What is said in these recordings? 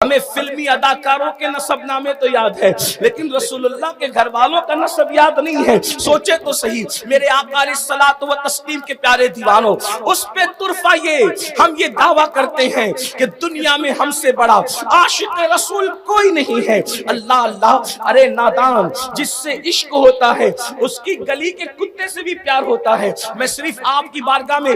ہمیں فلمی اداکاروں کے نسب نامے تو یاد ہے لیکن رسول اللہ کے گھر والوں کا نسب یاد نہیں ہے. سوچے تو صحیح میرے آقا علیہ الصلوۃ والتسلیم کے پیارے دیوانوں, اس پہ طرفہ یہ ہم یہ دعویٰ کرتے ہیں کہ دنیا میں ہم سے بڑا عاشق رسول کوئی نہیں ہے. اللہ اللہ, ارے نادان, جس سے عشق ہوتا ہے اس کی گلی کے کتے سے بھی پیار ہوتا ہے. میں صرف آپ کی بارگاہ میں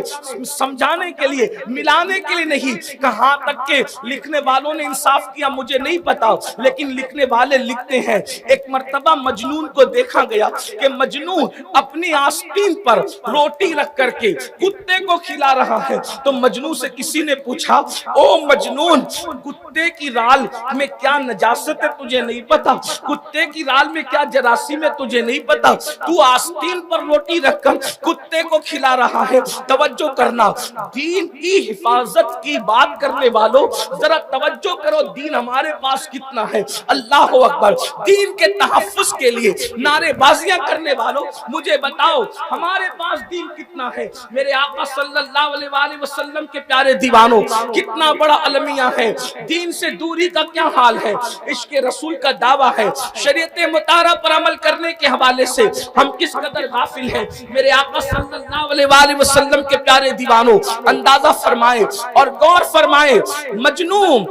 سمجھانے کے لیے, ملانے کے لیے نہیں, کہاں تک کہ لکھنے والوں نے انصاف کیا مجھے نہیں پتا, لیکن لکھنے والے لکھتے ہیں ایک مرتبہ مجنون کو دیکھا گیا کہ مجنون اپنی آستین پر روٹی رکھ کر کے کتے کو کھلا رہا ہے. تو مجنون سے کسی نے پوچھا, او مجنون, کتے کی رال میں کیا نجاست ہے تجھے نہیں پتا؟ کتے کی رال میں کیا جراثیم ہے تجھے نہیں پتا؟ تو آستین پر روٹی رکھ کر کتے کو کھلا رہا ہے. توجہ کرنا, دین کی حفاظت کی بات کرنے والوں ذرا توجہ کرو, دین ہمارے پاس کتنا ہے. اللہ اکبر. دین کے تحفظ کے لیے نعرے بازیاں کرنے والوں مجھے بتاؤ ہمارے پاس دین کتنا ہے. میرے آقا صلی اللہ علیہ وآلہ وسلم کے پیارے دیوانوں کتنا بڑا المیہ ہے. دین سے دوری کا کیا حال ہے, عشق رسول کا دعویٰ ہے, شریعت مطہرہ پر عمل کرنے کے حوالے سے ہم کس قدر غافل ہیں. میرے آقا صلی اللہ علیہ وآلہ وسلم کے پیارے دیوانوں اندازہ فرمائے اور غور فرمائے, مجنون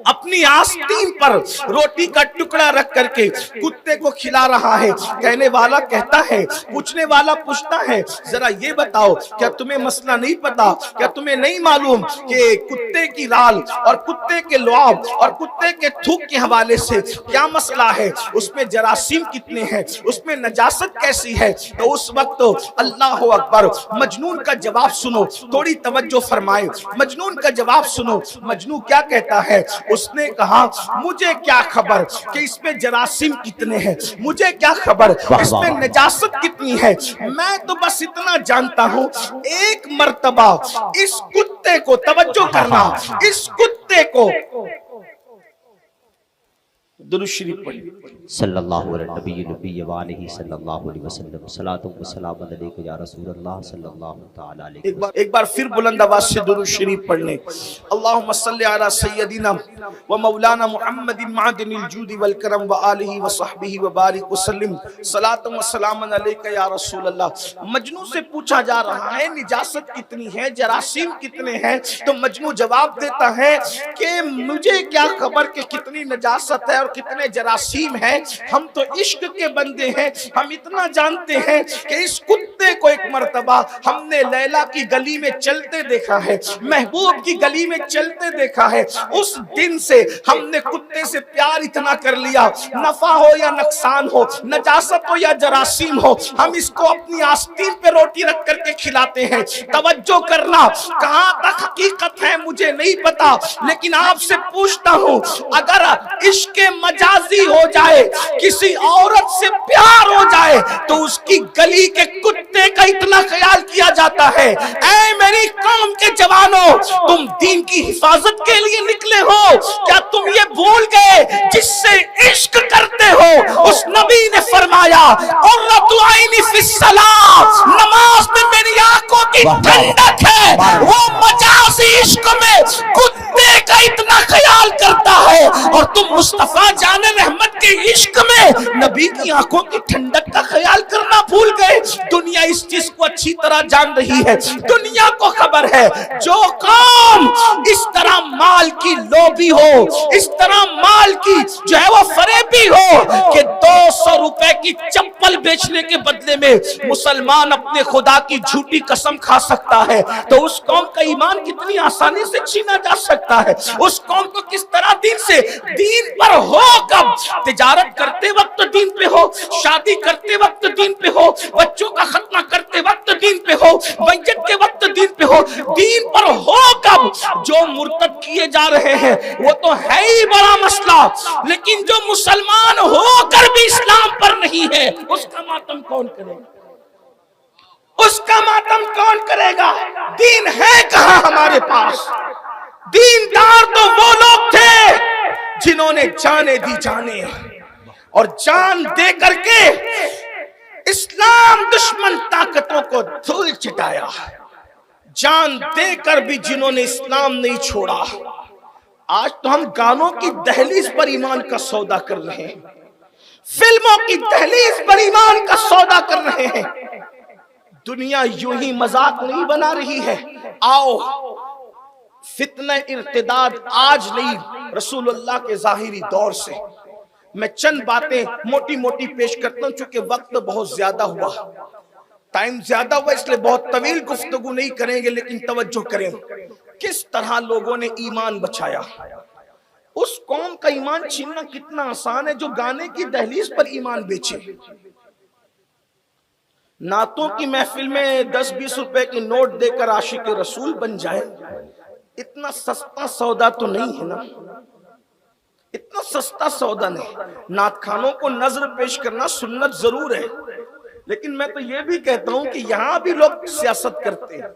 اپنی آستین پر روٹی کا ٹکڑا رکھ کر کے کتے کو کھلا رہا ہے. کہنے والا کہتا ہے, پوچھنے والا پوچھتا ہے, ذرا یہ بتاؤ کیا تمہیں مسئلہ نہیں پتا, کیا تمہیں نہیں معلوم کہ کتے کی رال اور کتے کے لعاب اور کتے کے تھوک کے حوالے سے کیا مسئلہ ہے, اس میں جراثیم کتنے ہیں, اس میں نجاست کیسی ہے. تو اس وقت اللہ اکبر, مجنون کا جواب سنو, تھوڑی توجہ فرمائے, مجنون کا جواب سنو. مجنون کیا کہتا ہے, اس نے کہا مجھے کیا خبر کہ اس میں جراثیم کتنے ہیں, مجھے کیا خبر اس میں نجاست کتنی ہے. میں تو بس اتنا جانتا ہوں ایک مرتبہ اس کتے کو, توجہ کرنا, اس کتے کو درود شریف پڑھیں صلی اللہ علیہ نبی نبی وآلہ صلی اللہ علیہ وسلم. صلاۃ و سلام علیک یا رسول اللہ صلی اللہ تعالی علیہ. ایک بار پھر بلند آواز سے درود شریف پڑھ لیں. اللہم صلی علی سیدنا و مولانا محمد معدن الجود والکرم وآلہ وصحبہ وبارک وسلم. صلاۃ و سلام علیک یا رسول اللہ. مجنون سے پوچھا جا رہا ہے نجاست کتنی ہے, جراثیم کتنے ہیں, تو مجنون جواب دیتا ہے کہ مجھے کیا خبر کہ کتنی نجاست ہے اور کتنے جراثیم ہیں, ہم تو عشق کے بندے ہیں. ہم اتنا جانتے ہیں کہ اس کتے کو ایک مرتبہ ہم نے لیلا کی گلی میں چلتے دیکھا ہے, محبوب کی گلی میں چلتے دیکھا ہے. اس دن سے ہم نے کتے سے پیار اتنا کر لیا, نفع ہو یا نقصان ہو, نجاست ہو یا جراثیم ہو, ہم اس کو اپنی آستین پہ روٹی رکھ کر کے کھلاتے ہیں. توجہ کرنا, کہاں تک حقیقت ہے مجھے نہیں پتا, لیکن آپ سے پوچھتا ہوں اگر عشق مجازی ہو جائے, کسی عورت سے پیار ہو جائے, تو اس کی گلی کے کتے کا اتنا خیال کیا جاتا ہے. اے میری قوم کے جوانوں, تم دین کی حفاظت کے لیے نکلے ہو, کیا تم یہ بھول گئے جس سے عشق کرتے ہو اس نبی نے فرمایا قرۃ عینی فی الصلاۃ, نماز میں میری آنکھوں کی ٹھنڈک ہے. وہ مجازی عشق میں کتے کا اتنا خیال کرتا ہے, اور تم مصطفیٰ جان رحمت کے عشق میں نبی کی آنکھوں کی ٹھنڈک کا خیال کرنا بھول گئے. دنیا اس چیز کو اچھی طرح جان رہی ہے, دنیا کو خبر ہے جو قوم اس طرح مال کی لوبھی ہو, اس طرح مال کی جو ہے وہ فریبی ہو کہ 200 روپے کی چپل بیچنے کے بدلے میں مسلمان اپنے خدا کی جھوٹی قسم کھا سکتا ہے, تو اس قوم کا ایمان کتنی آسانی سے چھینا جا سکتا ہے. اس قوم کو کس طرح دین سے, دین پر ہو کب, تجارت کرتے وقت دین پہ ہو, شادی کرتے وقت دین پہ ہو, بچوں کا ختنہ کرتے وقت دین پہ ہو, بیعت کے وقت دین پہ ہو, دین پر ہو کب. جو مرتد کیے جا رہے ہیں وہ تو ہے ہی بڑا مسئلہ, لیکن جو مسلمان ہو کر بھی اسلام پر نہیں ہے اس کا ماتم کون کرے گا, اس کا ماتم کون کرے گا. دین ہے کہاں ہمارے پاس. دیندار تو وہ لوگ تھے جنہوں نے جانے دی جانے, اور جان دے کر کے اسلام دشمن طاقتوں کو دھول چٹایا. جان دے کر بھی جنہوں نے اسلام نہیں چھوڑا. آج تو ہم گانوں کی دہلیز پر ایمان کا سودا کر رہے ہیں، فلموں کی دہلیز پر ایمان کا سودا کر رہے ہیں۔ دنیا یوں ہی مذاق نہیں بنا رہی ہے۔ آؤ فتنہ ارتداد آج نہیں، رسول اللہ کے ظاہری دور سے۔ میں چند باتیں موٹی موٹی پیش کرتا ہوں چونکہ وقت بہت زیادہ ہوا، ٹائم زیادہ ہوا، اس لئے بہت طویل گفتگو نہیں کریں گے، لیکن توجہ کریں کس طرح لوگوں نے ایمان بچایا۔ اس قوم کا ایمان چھیننا کتنا آسان ہے جو گانے کی دہلیز پر ایمان بیچے۔ نعتوں کی محفل میں 10-20 روپے کی نوٹ دے کر عاشق رسول بن جائے، اتنا سستا سودا تو نہیں ہے نا، اتنا سستا سودا نہیں۔ نعت خانوں کو نظر پیش کرنا سنت ضرور ہے، لیکن میں تو یہ بھی کہتا ہوں کہ یہاں بھی لوگ سیاست کرتے ہیں،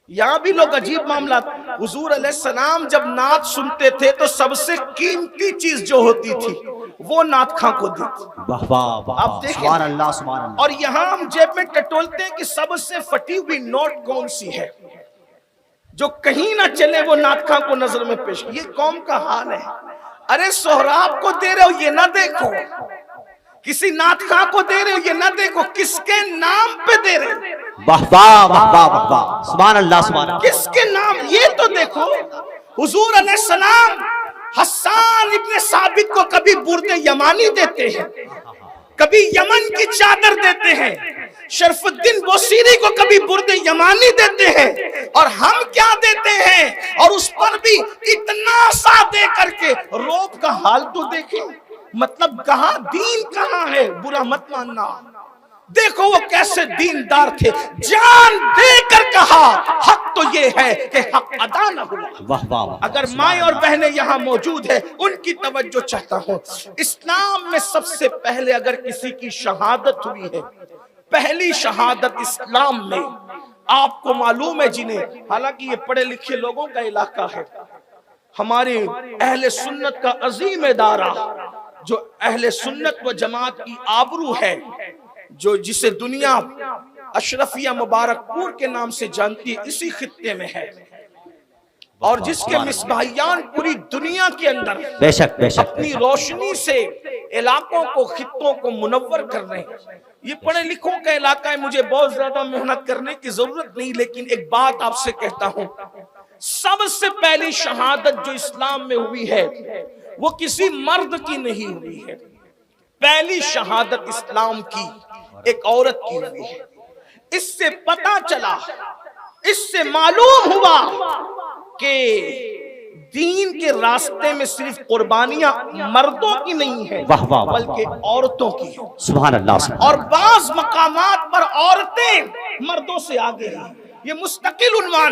یہاں بھی لوگ عجیب معاملات۔ حضور علیہ السلام جب نعت سنتے تھے تو سب سے قیمتی چیز جو ہوتی تھی وہ نعت خاں کو دی تھی۔ آپ دیکھیں، سبحان اللہ سبحان اللہ۔ اور یہاں ہم جیب میں ٹٹولتے ہیں کہ سب سے پھٹی ہوئی نوٹ کون سی ہے جو کہیں نہ چلے، وہ نعت خاں کو نظر میں پیش۔ یہ قوم کا حال ہے۔ ارے سہراب کو دے رہے ہو یہ نہ دیکھو، کسی نعت خاں کو دے رہے ہو یہ نہ دیکھو، کس کے نام پہ دے رہے ہو، واہ واہ واہ واہ واہ، سبحان اللہ سبحان اللہ۔ کس کے نام، یہ تو دیکھو۔ حضور علیہ السلام حسان ابن ثابت کو کبھی برد یمانی دیتے ہیں، کبھی یمن کی چادر دیتے ہیں، شرف الدین بوسیری کو کبھی برد یمانی دیتے ہیں، اور ہم کیا دیتے ہیں، اور اس پر بھی اتنا سا دے کر کے۔ روب کا حال تو دیکھیں، مطلب کہاں دین کہاں ہے، برا مت ماننا۔ دیکھو وہ کیسے دیندار تھے، جان دے کر کہا حق تو یہ ہے کہ حق ادا نہ ہوا۔ واہ واہ واہ۔ اگر مائیں اور بہنیں یہاں موجود ہیں ان کی توجہ چاہتا ہوں۔ اسلام میں سب سے پہلے اگر کسی کی شہادت ہوئی ہے، پہلی شہادت اسلام میں، آپ کو معلوم ہے جنہیں، حالانکہ یہ پڑھے لکھے لوگوں کا علاقہ ہے، ہمارے اہل سنت کا عظیم ادارہ جو اہل سنت و جماعت کی آبرو ہے، جو جسے دنیا اشرفیہ مبارک پور کے نام سے جانتی ہے، اسی خطے میں ہے، اور جس کے مصباحیان پوری دنیا کے اندر بے شک بے شک اپنی روشنی سے علاقوں کو، خطوں کو منور کر رہے ہیں۔ یہ پڑھے لکھوں کا علاقہ ہے، مجھے بہت زیادہ محنت کرنے کی ضرورت نہیں، لیکن ایک بات آپ سے کہتا ہوں، سب سے پہلی شہادت جو اسلام میں ہوئی ہے وہ کسی مرد کی نہیں ہوئی ہے، پہلی شہادت اسلام کی ایک عورت کی ہوئی ہے۔ اس سے پتہ چلا، اس سے معلوم ہوا کہ دین کے راستے میں صرف قربانیاں مردوں کی نہیں ہیں بلکہ عورتوں کی ہیں۔ سبحان اللہ۔ اور بعض مقامات پر عورتیں مردوں سے آگے ہیں، یہ مستقل عنوان